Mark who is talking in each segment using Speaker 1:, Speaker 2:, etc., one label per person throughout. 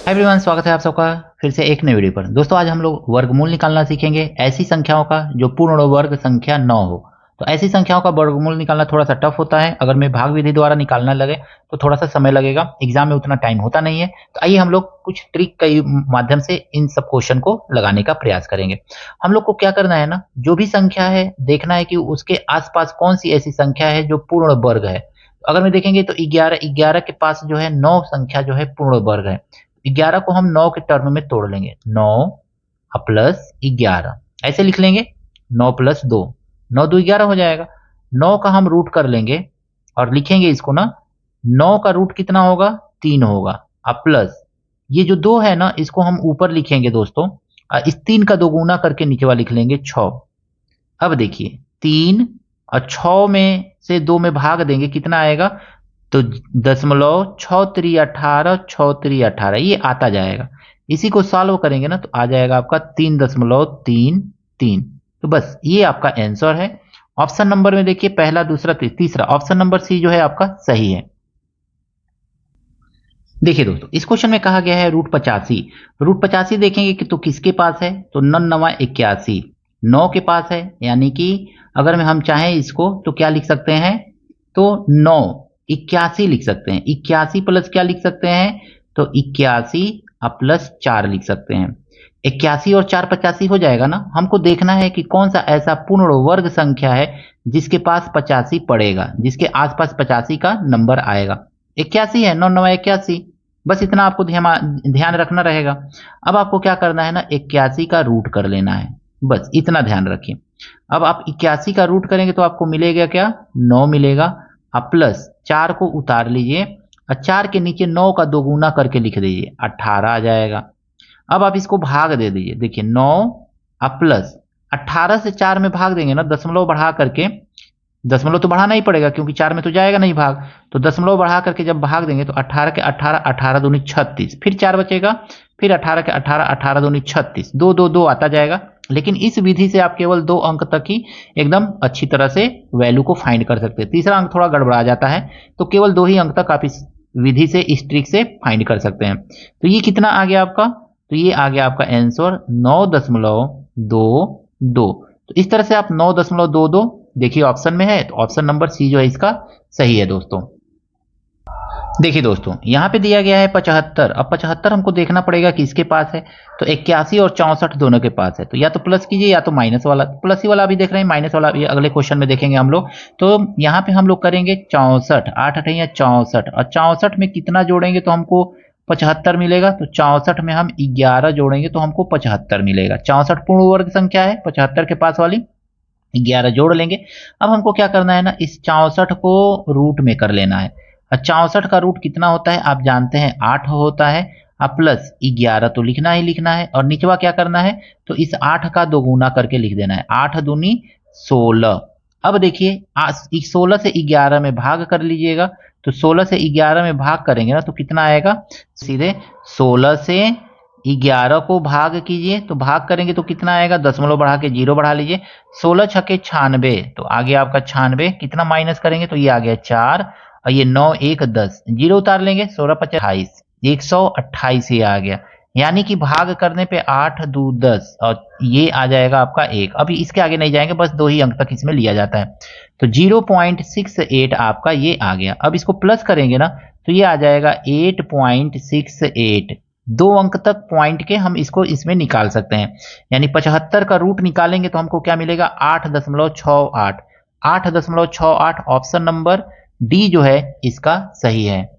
Speaker 1: Hi everyone, स्वागत है आप सबका फिर से एक नई वीडियो पर। दोस्तों आज हम लोग वर्गमूल निकालना सीखेंगे ऐसी संख्याओं का जो पूर्ण वर्ग संख्या न हो। तो ऐसी संख्याओं का वर्गमूल निकालना थोड़ा सा टफ होता है। अगर मैं भाग विधि द्वारा निकालना लगे तो थोड़ा सा समय लगेगा, एग्जाम में उतना टाइम होता नहीं है। तो आइए हम लोग कुछ ट्रिक के माध्यम से इन सब क्वेश्चन को लगाने का प्रयास करेंगे। हम लोग को क्या करना है ना, जो भी संख्या है देखना है कि उसके आसपास कौन सी ऐसी संख्या है जो पूर्ण वर्ग है। अगर मैं देखेंगे तो 11 के पास जो है 9 संख्या जो है पूर्ण वर्ग है। 11 को हम 9 के टर्म में तोड़ लेंगे, 9 प्लस 11 ऐसे लिख लेंगे, 9 प्लस 2, 9 2 11 हो जाएगा। 9 का हम रूट कर लेंगे और लिखेंगे इसको ना, 9 का रूट कितना होगा, 3 होगा। अब प्लस ये जो 2 है ना, इसको हम ऊपर लिखेंगे दोस्तों, इस 3 का दोगुना करके नीचे वाला लिख लेंगे 6। अब देखिए 3 और 6 में से 2 में भाग देंगे, कितना आएगा, तो 0.6 3 18 ये आता जाएगा। इसी को सॉल्व करेंगे ना तो आ जाएगा आपका 3.33। तो बस ये आपका आंसर है। ऑप्शन नंबर में देखिए पहला दूसरा तीसरा, ऑप्शन नंबर सी जो है आपका सही है। देखिए दोस्तों इस क्वेश्चन में कहा गया है रूट 85। रूट 85 देखेंगे कि तो किसके पास है, तो 9 9 के पास है। यानी कि अगर हम चाहें इसको तो क्या लिख सकते हैं, तो 9 81 लिख सकते हैं। 81 प्लस क्या लिख सकते हैं, तो 81 प्लस 4 लिख सकते हैं। 81 और 4 85 हो जाएगा ना। हमको देखना है कि कौन सा ऐसा पूर्ण वर्ग संख्या है जिसके पास 85 पड़ेगा, जिसके आसपास 85 का नंबर आएगा। 81 है, 9 9 81, बस इतना आपको ध्यान रखना रहेगा। अब आपको क्या करना है ना, 81 का रूट कर लेना है, बस इतना ध्यान रखिए। अब आप 81 का रूट करेंगे तो आपको मिलेगा क्या, 9 मिलेगा। अब प्लस 4 को उतार लीजिए और 4 के नीचे 9 का दोगुना करके लिख दीजिए, 18 आ जाएगा। अब आप इसको भाग दे दीजिए, देखिए 9 अब प्लस 18 से 4 में भाग देंगे ना, दशमलव बढ़ा करके, दशमलव तो बढ़ाना ही पड़ेगा क्योंकि 4 में तो जाएगा नहीं भाग, तो दशमलव बढ़ा करके जब भाग देंगे तो 18 के 18, 18 दूनी 36, फिर 4 बचेगा, फिर 18 के 18, 18 दूनी 36, 2 2 2 आता जाएगा। लेकिन इस विधि से आप केवल 2 अंक तक ही एकदम अच्छी तरह से वैल्यू को फाइंड कर सकते हैं। तीसरा अंक थोड़ा गड़बड़ा जाता है, तो केवल 2 ही अंक तक आप इस विधि से, इस ट्रिक से फाइंड कर सकते हैं। तो ये कितना आ गया आपका, तो ये आ गया आपका आंसर 9.22। तो इस तरह से आप 9.22 देखिए ऑप्शन में है, तो ऑप्शन नंबर सी जो है इसका सही है दोस्तों। देखिए दोस्तों यहाँ पे दिया गया है 75। अब 75 हमको देखना पड़ेगा कि इसके पास है, तो 81 और 64 दोनों के पास है। तो या तो प्लस कीजिए या तो माइनस वाला, प्लस ही वाला अभी देख रहे हैं, माइनस वाला ये अगले क्वेश्चन में देखेंगे हम लोग। तो यहाँ पे हम लोग करेंगे 64, 8 8 या 64, और 64 में कितना जोड़ेंगे तो हमको 75 मिलेगा। तो 64 में हम 11 जोड़ेंगे तो हमको 75 मिलेगा। 64 पूर्ण वर्ग संख्या है, 75 के पास वाली 11 जोड़ लेंगे। अब हमको क्या करना है ना, इस 64 को रूट में कर लेना है। 64 का रूट कितना होता है आप जानते हैं, 8 होता है। अब प्लस 11 तो लिखना ही लिखना है, और निचवा क्या करना है, तो इस 8 का दोगुना करके लिख देना है, 8 दूनी 16। अब देखिए 16 से 11 में भाग कर लीजिएगा, तो 16 से 11 में भाग करेंगे ना तो कितना आएगा, सीधे 16 से 11 को भाग कीजिए, तो भाग करेंगे तो कितना आएगा, दशमलव बढ़ा के 0 बढ़ा लीजिए, 16 छके 96, तो आ गया आपका 96। कितना माइनस करेंगे तो ये आ गया 4, और ये 9 1 10, 0 उतार लेंगे, 16 5 28, 128 ये आ गया। यानी कि भाग करने पे 8 2 10, और ये आ जाएगा आपका 1। अभी इसके आगे नहीं जाएंगे, बस 2 ही अंक तक इसमें लिया जाता है। तो 0.68 आपका ये आ गया। अब इसको प्लस करेंगे ना तो ये आ जाएगा 8.68। 2 अंक तक पॉइंट के हम इसको इसमें निकाल सकते हैं। यानी 75 का रूट निकालेंगे तो हमको क्या मिलेगा, 8.68। 8.68 ऑप्शन नंबर डी जो है इसका सही है।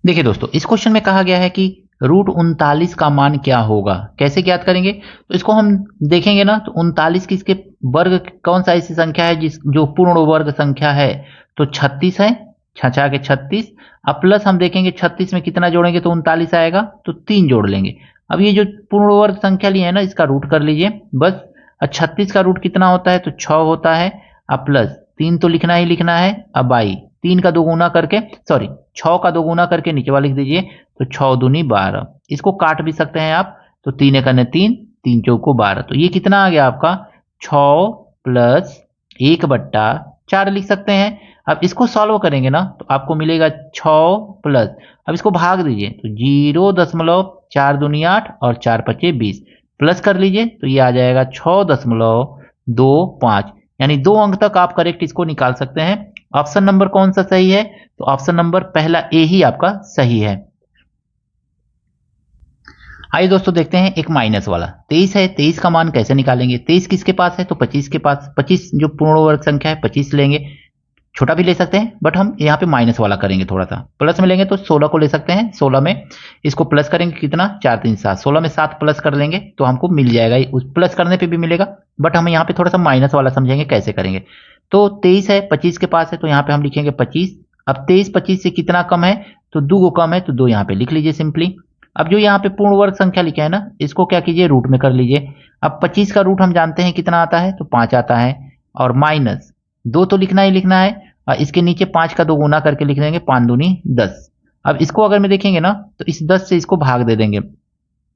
Speaker 1: देखिए दोस्तों इस क्वेश्चन में कहा गया है कि √39 का मान क्या होगा, कैसे ज्ञात करेंगे। तो इसको हम देखेंगे ना, तो 39 किसके वर्ग, कौन सा ऐसी संख्या है जो पूर्ण वर्ग संख्या है, तो 36 है, 6 के 36। अब प्लस हम देखेंगे 36 में कितना जोड़ेंगे तो 39 आएगा, तो 3 जोड़ लेंगे। अब ये जो पूर्ण वर्ग संख्या ली है ना, इसका रूट कर लीजिए बस। 36 का रूट कितना होता है, तो 6 होता है। अब प्लस 3 तो लिखना ही लिखना है। अब आई 3 का दोगुना करके, सॉरी 6 का दोगुना करके नीचे वाला लिख दीजिए, तो 6 दूनी 12। इसको काट भी सकते हैं आप, तो 3 एक 3, 3 चौको 12। तो ये कितना आ गया आपका, 6 प्लस 1/4 लिख सकते हैं। अब इसको सॉल्व करेंगे ना तो आपको मिलेगा 6 प्लस, अब इसको भाग दीजिए तो 0.4 दूनी 8 और 4 पचे 20, प्लस कर लीजिए तो ये आ जाएगा 6.25, यानी 2 अंक तक आप करेक्ट इसको निकाल सकते हैं। ऑप्शन नंबर कौन सा सही है? तो ऑप्शन नंबर पहला ए ही आपका सही है। आइए दोस्तों देखते हैं एक माइनस वाला। 23 है, 23 का मान कैसे निकालेंगे? 23 किसके पास है? तो 25 के पास। 25 जो पूर्ण वर्ग संख्या है 25 लेंगे, छोटा भी ले सकते हैं बट हम यहाँ पे माइनस वाला करेंगे, थोड़ा सा प्लस में लेंगे तो 16 को ले सकते हैं। 16 में इसको प्लस करेंगे कितना? 4 3 7, 16 में 7 प्लस कर लेंगे तो हमको मिल जाएगा, उस प्लस करने पे भी मिलेगा बट हम यहाँ पे थोड़ा सा माइनस वाला समझेंगे कैसे करेंगे। तो 23 है, 25 के पास है तो यहाँ पे हम लिखेंगे 25। अब 23 25 से कितना कम है? तो 2 को कम है तो 2 यहाँ पे लिख लीजिए सिंपली। अब जो यहाँ पे पूर्ण वर्ग संख्या लिखा है ना, इसको क्या कीजिए? रूट में कर लीजिए। अब 25 का रूट हम जानते हैं कितना आता है? तो 5 आता है, और माइनस 2 तो लिखना ही लिखना है, और इसके नीचे 5 का 2 गुना करके लिख देंगे, 5 दूनी 10। अब इसको अगर में देखेंगे ना तो इस 10 से इसको भाग दे देंगे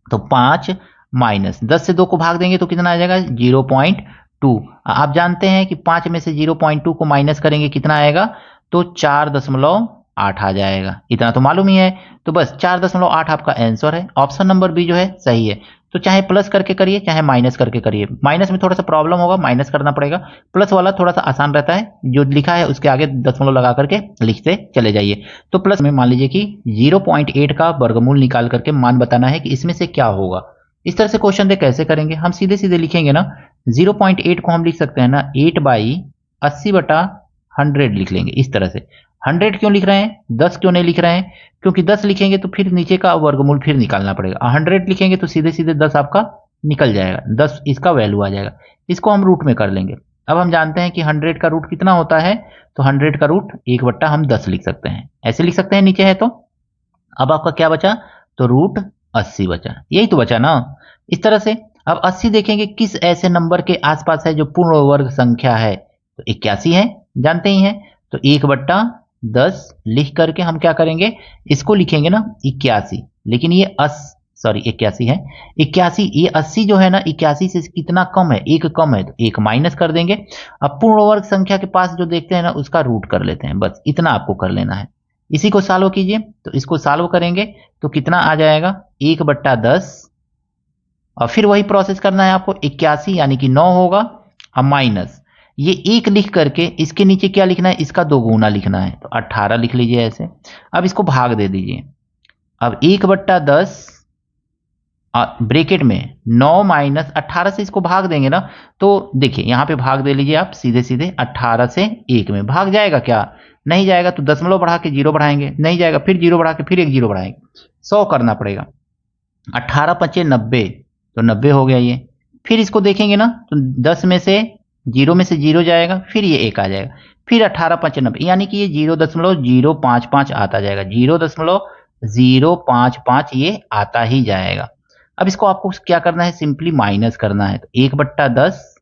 Speaker 1: तो 5 माइनस 10 से 2 को भाग देंगे तो कितना आ जाएगा? 0.2। आप जानते हैं कि 5 में से 0.2 को माइनस करेंगे कितना आएगा? तो 4.8 आ जाएगा। इतना तो मालूम ही है, तो बस 4.8 आपका आंसर है। ऑप्शन नंबर बी जो है सही है। तो चाहे प्लस करके करिए चाहे माइनस करके करिए, माइनस में थोड़ा सा प्रॉब्लम होगा, माइनस करना पड़ेगा। प्लस वाला थोड़ा सा आसान रहता है, जो लिखा है उसके आगे दशमलव लगा करके लिखते चले जाइए। तो प्लस में मान लीजिए कि 0.8 का वर्गमूल निकाल करके मान बताना है कि इसमें से क्या होगा। इस तरह से क्वेश्चन दे कैसे करेंगे? हम सीधे सीधे लिखेंगे ना, 0.8 को हम लिख सकते हैं ना 8/80/100 लिख लेंगे इस तरह से। 100 क्यों लिख रहे हैं? 10 क्यों नहीं लिख रहे हैं? क्योंकि 10 लिखेंगे तो फिर नीचे का वर्गमूल फिर निकालना पड़ेगा। 100 लिखेंगे तो सीधे सीधे 10 आपका निकल जाएगा, 10 इसका वैल्यू आ जाएगा। इसको हम रूट में कर लेंगे। अब हम जानते हैं कि 100 का रूट कितना होता है, तो 100 का रूट 1 बट्टा हम 10 लिख सकते हैं, ऐसे लिख सकते हैं नीचे है तो। अब आपका क्या बचा? तो रूट 80 बचा, यही तो बचा ना। इस तरह से अब 80 देखेंगे किस ऐसे नंबर के आसपास है जो पूर्ण वर्ग संख्या है, तो 81 है, जानते ही हैं। तो 1/10 लिख करके हम क्या करेंगे? इसको लिखेंगे ना 81, लेकिन ये 81 है। 81, ये 80 जो है ना 81 से कितना कम है? 1 कम है, तो 1 माइनस कर देंगे। अब पूर्ण वर्ग संख्या के पास जो देखते हैं ना उसका रूट कर लेते हैं, बस इतना आपको कर लेना है। इसी को सॉल्व कीजिए, तो इसको सॉल्व करेंगे तो कितना आ जाएगा? 1/10, और फिर वही प्रोसेस करना है आपको। 81 यानी कि 9 होगा, अब माइनस ये 1 लिख करके इसके नीचे क्या लिखना है? इसका 2 गुना लिखना है, तो 18 लिख लीजिए ऐसे। अब इसको भाग दे दीजिए। अब 1/10 ब्रैकेट में 9 माइनस 18 से इसको भाग देंगे ना, तो देखिए यहाँ पे भाग दे लीजिए आप सीधे सीधे। 18 से 1 में भाग जाएगा क्या? नहीं जाएगा, तो दशमलव बढ़ा के 0 बढ़ाएंगे, नहीं जाएगा, फिर 0 बढ़ा के फिर एक 0 बढ़ाएंगे, 100 करना पड़ेगा। 18 पचे 90, तो 90 हो गया ये। फिर इसको देखेंगे ना तो 10 में से 0 में से 0 जाएगा, फिर ये 1 आ जाएगा, फिर 18 पचे 90, यानी कि ये 0.055 आता जाएगा, 0.055 ये आता ही जाएगा। अब इसको आपको क्या करना है? सिंपली माइनस करना है। तो 1/10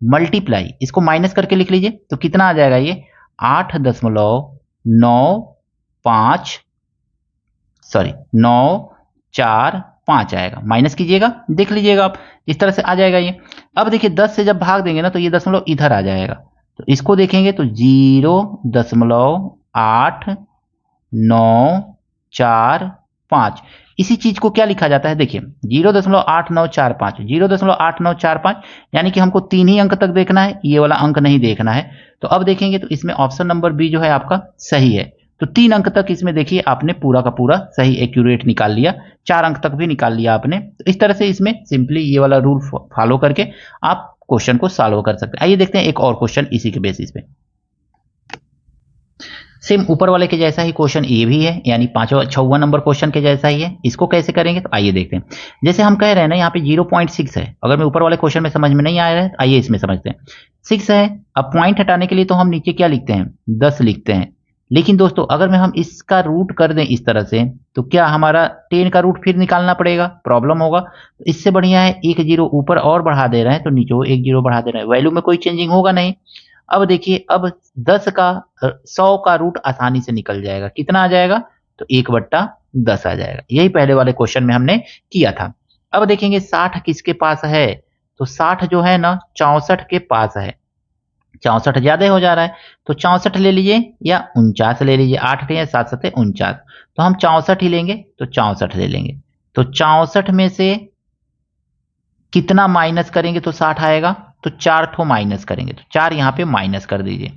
Speaker 1: मल्टीप्लाई, इसको माइनस करके लिख लीजिए तो कितना आ जाएगा? ये 9.445 आएगा। माइनस कीजिएगा, देख लीजिएगा आप, इस तरह से आ जाएगा ये। अब देखिए 10 से जब भाग देंगे ना तो ये दशमलव इधर आ जाएगा, तो इसको देखेंगे तो 0.8945। इसी चीज को क्या लिखा जाता है? देखिए 0.8945, 0.8945 यानी कि हमको 3 ही अंक तक देखना है, ये वाला अंक नहीं देखना है। तो अब देखेंगे तो इसमें ऑप्शन नंबर बी जो है आपका सही है। तो 3 अंक तक इसमें देखिए आपने पूरा का पूरा सही एक्यूरेट निकाल लिया, 4 अंक तक भी निकाल लिया आपने। तो इस तरह से इसमें सिंपली ये वाला रूल फॉलो करके आप क्वेश्चन को सॉल्व कर सकते हैं। आइए देखते हैं एक और क्वेश्चन इसी के बेसिस पे। सेम ऊपर वाले के जैसा ही क्वेश्चन ये भी है, यानी 6वां नंबर क्वेश्चन के जैसा ही है। इसको कैसे करेंगे? तो आइए देखते हैं। जैसे हम कह रहे हैं ना यहाँ पे 0.6 है, अगर मैं ऊपर वाले क्वेश्चन में समझ में नहीं आया है तो आइए इसमें समझते हैं। 6 है, अब पॉइंट हटाने के लिए तो हम नीचे क्या लिखते हैं? 10 लिखते हैं। लेकिन दोस्तों अगर मैं हम इसका रूट कर दें इस तरह से, तो क्या हमारा 10 का रूट फिर निकालना पड़ेगा, प्रॉब्लम होगा। तो इससे बढ़िया है एक 0 ऊपर और बढ़ा दे रहे हैं तो नीचे 1 0 बढ़ा दे रहे हैं, वैल्यू में कोई चेंजिंग होगा नहीं। अब देखिए, अब 100 का रूट आसानी से निकल जाएगा, कितना आ जाएगा? तो 1/10 आ जाएगा। यही पहले वाले क्वेश्चन में हमने किया था। अब देखेंगे 60 किसके पास है, तो 60 जो है ना 64 के पास है। 64 ज्यादा हो जा रहा है, तो 64 ले लीजिए या 49 ले लीजिए। 8 या 7 7 49, तो हम 64 ही लेंगे, तो 64 ले लेंगे। तो 64 में से कितना माइनस करेंगे तो 60 आएगा, तो 4 ठो माइनस करेंगे, तो 4 यहाँ पे माइनस कर दीजिए।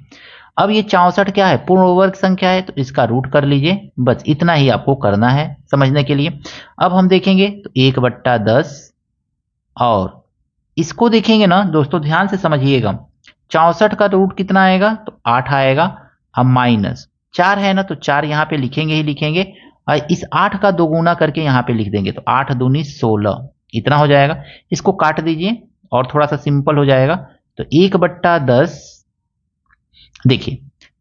Speaker 1: अब ये 64 क्या है, पूर्ण वर्ग संख्या है, तो इसका रूट कर लीजिए। बस इतना ही आपको करना है समझने के लिए। अब हम देखेंगे तो 1/10, और इसको देखेंगे ना दोस्तों, ध्यान से समझिएगा। 64 का रूट कितना आएगा, तो 8 आएगा। अब माइनस 4 है ना, तो 4 यहाँ पे लिखेंगे ही लिखेंगे, और इस 8 का दोगुना करके यहाँ पे लिख देंगे, तो 8 दूनी 16, इतना हो जाएगा। इसको काट दीजिए और थोड़ा सा सिंपल हो जाएगा। तो 1/10, देखिए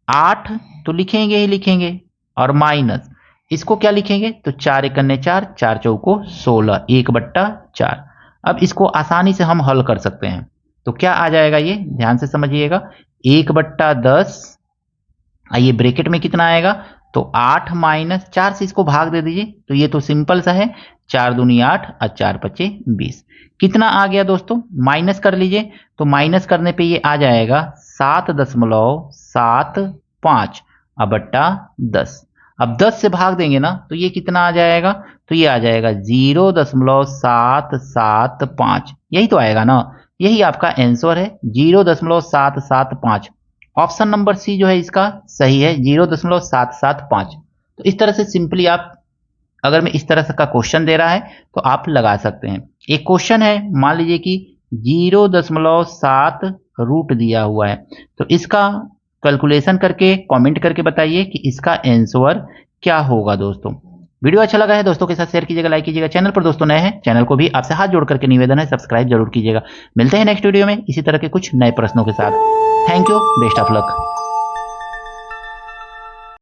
Speaker 1: 8 तो लिखेंगे ही लिखेंगे, और माइनस इसको क्या लिखेंगे, तो 4 1 4, 4 चौको 16, 1/4। अब इसको आसानी से हम हल कर सकते हैं, तो क्या आ जाएगा, ये ध्यान से समझिएगा। 1/10, आइए ब्रैकेट में कितना आएगा, तो 8 माइनस 4 से इसको भाग दे दीजिए, तो ये तो सिंपल सा है, 4 दूनी 8 और 4 5 20। कितना आ गया दोस्तों, माइनस कर लीजिए, तो माइनस करने पे ये आ जाएगा 7.75 अब बट्टा 10। अब 10 से भाग देंगे ना, तो ये कितना आ जाएगा, तो ये आ जाएगा 0.775, यही तो आएगा ना, यही आपका आंसर है 0.775। ऑप्शन नंबर सी जो है इसका सही है, 0.775। तो इस तरह से सिंपली आप, अगर मैं इस तरह से का क्वेश्चन दे रहा है तो आप लगा सकते हैं। एक क्वेश्चन है, मान लीजिए कि 0.7 रूट दिया हुआ है, तो इसका कैलकुलेशन करके कमेंट करके बताइए कि इसका आंसर क्या होगा। दोस्तों वीडियो अच्छा लगा है दोस्तों के साथ शेयर कीजिएगा, लाइक कीजिएगा। चैनल पर दोस्तों नए हैं, चैनल को भी आपसे हाथ जोड़ करके निवेदन है, सब्सक्राइब जरूर कीजिएगा। मिलते हैं नेक्स्ट वीडियो में इसी तरह के कुछ नए प्रश्नों के साथ। Thank you, best of luck.